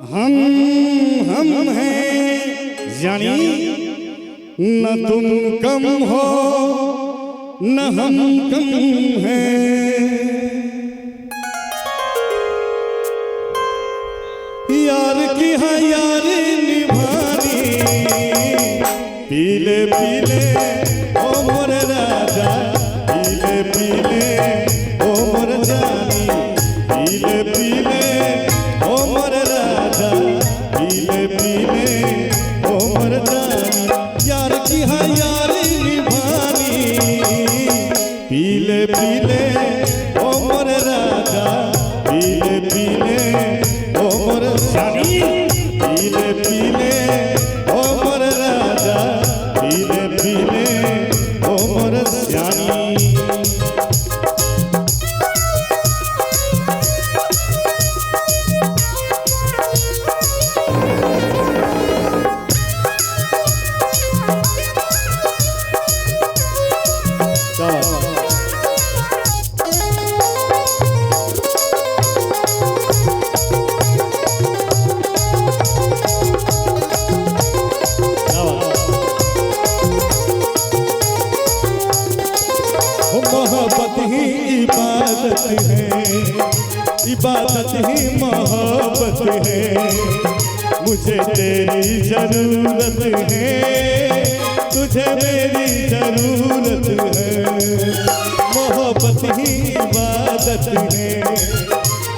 हम हैं जानी, न तुम कम हो न हम कम हैं। यार की है यारी निभानी, पीले पीले ओ मोर राजा, पीले पीले ओ मोर जानी, पीले पीले ओ मोर राजा, पीले पीले ओ मोर जानी। यार की है यारी निभानी, पीले पीले ओ मोर राजा, पीले पीले ओ मोर जानी, पीले पीले ओ मोर राजा, पीले पीले ओ मोर जानी। मोहब्बत ही इबादत है, इबादत ही मोहब्बत है। मुझे तेरी जरूरत है, तुझे मेरी जरूरत है। मोहब्बत ही इबादत है,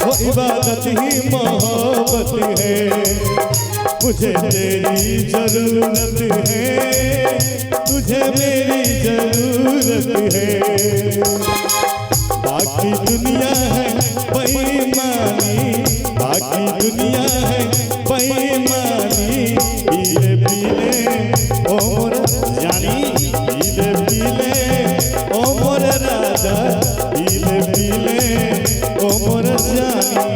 वो इबादत ही मोहब्बत है। मुझे तेरी जरूरत है, तुझे मेरी जरूरत है। बाकी दुनिया है बेईमानी, बाकी दुनिया है बेईमानी। पीले पीले ओ मोर जानी, पीले पीले ओ मोर राजा, पीले पीले ओ मोर जानी।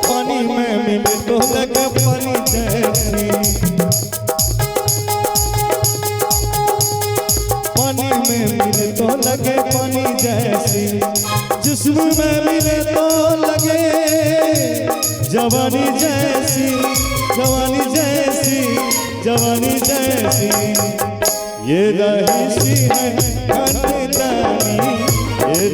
पानी में मिले तो लगे पानी जैसी, पानी में मिले तो लगे पानी जैसी। जिस्म में मिले तो लगे जवानी जैसी, जवानी जैसी, जवानी जैसी। ये रही सी है खानदानी, ये